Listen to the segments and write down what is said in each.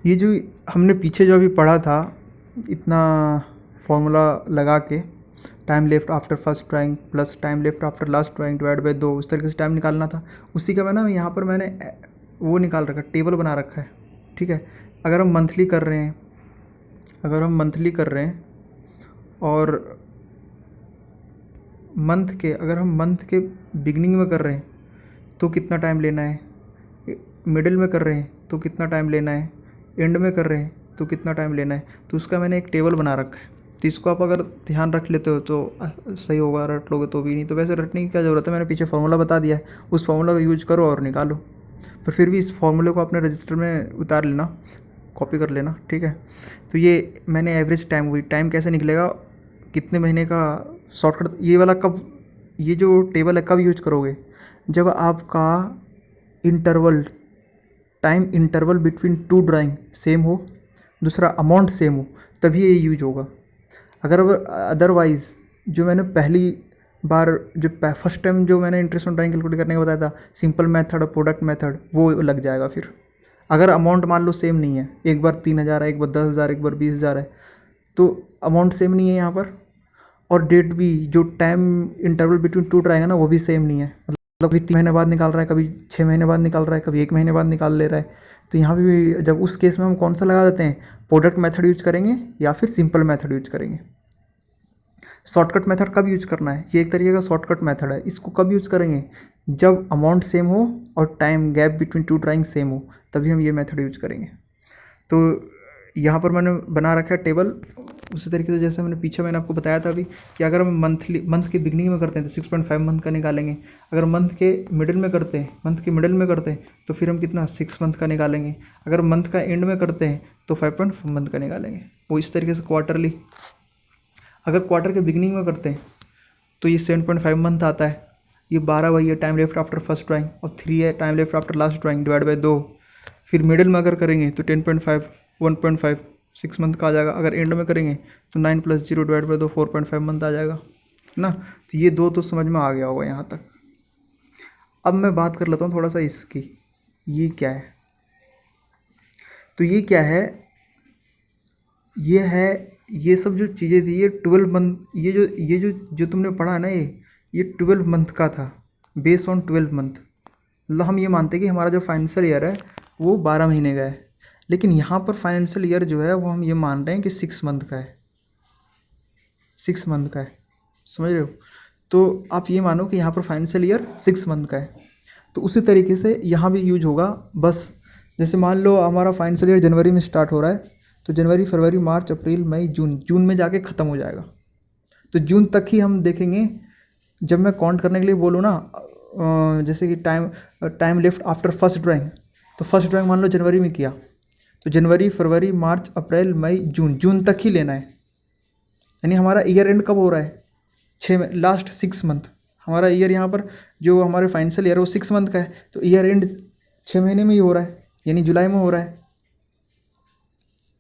ये जो हमने पीछे जो अभी पढ़ा था, इतना फॉर्मूला लगा के, time left after first drawing plus time left after last drawing divide by 2, उस तरीके से टाइम निकालना था। उसी का मैंने यहाँ पर मैंने वो निकाल रखा है, टेबल बना रखा है। ठीक है, अगर हम मंथली कर रहे हैं, और अगर हम मंथ के बिगनिंग में कर रहे हैं तो कितना टाइम लेना है, मिडिल में कर रहे हैं तो कितना टाइम लेना है, एंड में कर रहे हैं तो कितना टाइम लेना है, तो उसका मैंने एक टेबल बना रखा है। तो इसको आप अगर ध्यान रख लेते हो तो सही होगा, रट लोगे तो भी, नहीं तो वैसे रटने की क्या ज़रूरत है, मैंने पीछे फार्मूला बता दिया है, उस फार्मूला का यूज करो और निकालो। पर फिर भी इस फार्मूले को अपने रजिस्टर में उतार लेना, कॉपी कर लेना। ठीक है, तो ये मैंने एवरेज टाइम हुई, टाइम कैसे निकलेगा, कितने महीने का शॉर्टकट, ये वाला कब, ये जो टेबल है कब यूज करोगे, जब आपका interval, time interval between two drawing same हो, दूसरा अमाउंट सेम हो, तभी ये यूज होगा। अगर अदरवाइज़, जो मैंने पहली बार जो फर्स्ट टाइम जो मैंने इंटरेस्ट ऑन ड्राइंग कैलकुलेट करने का बताया था, सिंपल मेथड और प्रोडक्ट मेथड, वो लग जाएगा फिर। अगर अमाउंट मान लो सेम नहीं है, एक बार 3,000 है, एक बार 10,000, एक बार 20,000 है, तो अमाउंट सेम नहीं है यहाँ पर, और डेट भी, जो time interval between two drawing है ना, वो भी सेम नहीं है। मतलब कभी 3 महीने बाद निकाल रहा है, कभी 6 महीने बाद निकाल रहा है, कभी 1 महीने बाद निकाल ले रहा है। तो यहाँ पे भी जब उस केस में हम कौन सा लगा देते हैं, प्रोडक्ट मेथड यूज करेंगे या फिर सिंपल मेथड यूज करेंगे। शॉर्टकट मेथड कब यूज करना है, ये एक तरीके का शॉर्टकट मेथड है, इसको कब यूज करेंगे, जब अमाउंट सेम हो और time gap between two drawing same हो, तभी हम ये मेथड यूज करेंगे। तो यहाँ पर मैंने बना रखा है टेबल, उसी तरीके से जैसे मैंने आपको बताया था अभी, कि अगर हम मंथ के बिगनिंग में करते हैं तो 6.5 मंथ का निकालेंगे, अगर मंथ के मिडिल में करते हैं तो फिर हम कितना 6 मंथ का निकालेंगे, अगर मंथ का एंड में करते हैं तो 5.5 मंथ का निकालेंगे। वो इस तरीके से क्वार्टरली, अगर क्वार्टर के बिगनिंग में करते हैं तो ये 7.5 मंथ आता है, ये 12 वही है time left after first drawing, और 3 है time left after last drawing divide by 2। फिर मिडिल में अगर करेंगे तो 10.5, 1.5 6 मंथ का आ जाएगा, अगर एंड में करेंगे तो 9 + 0 डिवाइड बाई 2 4.5 मंथ आ जाएगा ना। तो ये दो तो समझ में आ गया होगा यहाँ तक। अब मैं बात कर लेता हूँ थोड़ा सा इसकी, ये क्या है, तो ये क्या है, ये सब जो चीज़ें थी, ये 12 मंथ, ये जो तुमने पढ़ा है ना, ये 12 मंथ का था, बेस्ड ऑन 12 मंथ। मतलब हम ये मानते हैं कि हमारा जो फाइनेंशियल ईयर है वो 12 महीने का है, लेकिन यहाँ पर फाइनेंशियल ईयर जो है वो हम ये मान रहे हैं कि 6 मंथ का है, 6 मंथ का है, समझ रहे हो। तो आप ये मानो कि यहाँ पर फाइनेंशियल ईयर 6 मंथ का है, तो उसी तरीके से यहाँ भी यूज होगा। बस जैसे मान लो हमारा फाइनेंशियल ईयर जनवरी में स्टार्ट हो रहा है, तो जनवरी, फरवरी, मार्च, अप्रैल, मई, जून में जाके ख़त्म हो जाएगा। तो जून तक ही हम देखेंगे। जब मैं काउंट करने के लिए बोलूँ ना, जैसे कि time left after first drawing, तो फर्स्ट ड्राइंग मान लो जनवरी में किया, तो जनवरी, फरवरी, मार्च, अप्रैल, मई, जून तक ही लेना है। यानी हमारा ईयर एंड कब हो रहा है, लास्ट 6 मंथ। हमारा ईयर यहाँ पर जो हमारे फाइनेंशियल ईयर है वो 6 मंथ का है, तो ईयर एंड 6 महीने में ही हो रहा है, यानी जुलाई में हो रहा है,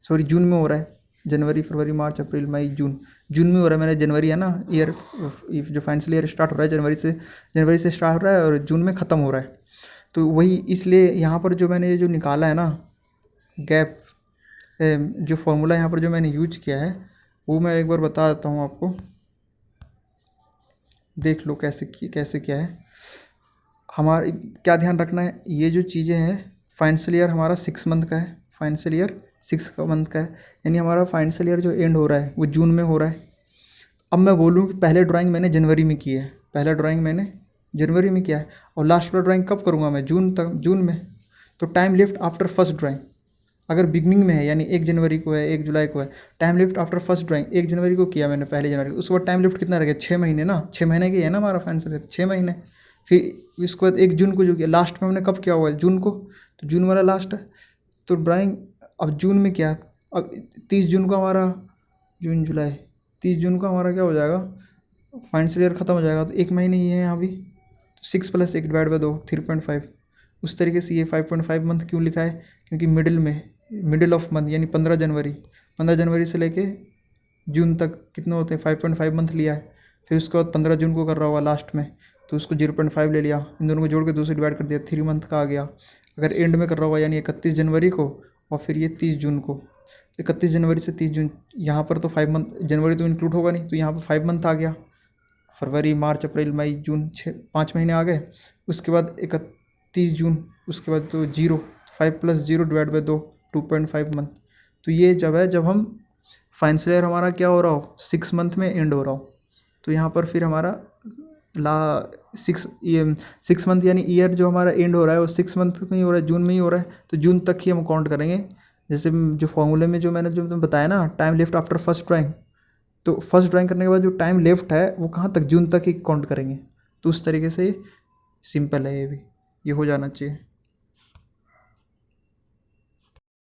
सॉरी जून में हो रहा है। जनवरी, फरवरी, मार्च, अप्रैल, मई, जून में हो रहा है। मैंने जनवरी है ना, ईयर जो फाइनेंशियल ईयर स्टार्ट हो रहा है जनवरी से स्टार्ट हो रहा है और जून में ख़त्म हो रहा है। तो वही, इसलिए यहाँ पर जो मैंने जो निकाला है ना गैप, जो फॉर्मूला यहाँ पर जो मैंने यूज किया है वो मैं एक बार बता देता हूँ आपको, देख लो कैसे क्या है। हमारे क्या ध्यान रखना है, ये जो चीज़ें हैं, फाइनेंशियल ईयर हमारा 6 मंथ का है, फाइनेंशियल ईयर 6 मंथ का है, यानी हमारा फाइनेंशियल ईयर जो एंड हो रहा है वो जून में हो रहा है। अब मैं बोलूँ कि पहले ड्राइंग मैंने जनवरी में की है, पहला ड्राइंग मैंने जनवरी में किया है, और लास्ट वाला ड्राइंग कब करूँगा मैं, जून में। तो time left after first drawing अगर बिगनिंग में है, यानी 1 जनवरी को है, 1 जुलाई को है, time left after first drawing 1 जनवरी को किया मैंने, पहले जनवरी को, उसके बाद टाइम लेफ्ट कितना रह गया, 6 महीने ना, 6 महीने की है ना हमारा फाइनेंशियल ईयर, 6 महीने। फिर इसके बाद 1 जून को जो किया, लास्ट में हमने कब किया हुआ है, जून को, तो जून वाला लास्ट है। तो ड्राइंग अब जून में क्या, अब 30 जून को हमारा, जून जुलाई 30 जून को हमारा क्या हो जाएगा, फाइनेंशियल ईयर ख़त्म हो जाएगा। तो 1 महीने ही है यहाँ भी, तो 6 + 1 डिवाइड बाई 2 3.5। उस तरीके से ये 5.5 मंथ क्यों लिखा है, क्योंकि मिडिल ऑफ मंथ, यानी 15 जनवरी से लेके जून तक कितने होते हैं, 5.5 मंथ लिया है। फिर उसके बाद 15 जून को कर रहा हुआ लास्ट में, तो उसको 0.5 ले लिया, इन दोनों को जोड़ के 2 से डिवाइड कर दिया, 3 मंथ का आ गया। अगर एंड में कर रहा हुआ यानी 31 जनवरी को और फिर ये 30 जून को, 31 जनवरी से 30 जून, यहाँ पर तो 5 मंथ, जनवरी तो इंक्लूड होगा नहीं, तो यहाँ पर 5 मंथ आ गया। फरवरी, मार्च, अप्रैल, मई, जून, 5 महीने आ गए। उसके बाद 31 जून, उसके बाद तो 0, 5 + 0 ÷ 2, 2.5 मंथ। तो ये जब है जब हम फाइनेंशियल ईयर हमारा क्या हो रहा हो, 6 मंथ में एंड हो रहा हो। तो यहाँ पर फिर हमारा ला 6 मंथ यानी ईयर जो हमारा एंड हो रहा है वो 6 मंथ में ही हो रहा है, जून में ही हो रहा है, तो जून तक ही हम काउंट करेंगे। जैसे जो फॉर्मूले में जो मैंने जो तुम्हें बताया ना, time left after first drawing, तो फर्स्ट ड्राइंग करने के बाद जो टाइम लेफ्ट है वो कहाँ तक, जून तक ही काउंट करेंगे। तो उस तरीके से सिंपल है, ये भी ये हो जाना चाहिए।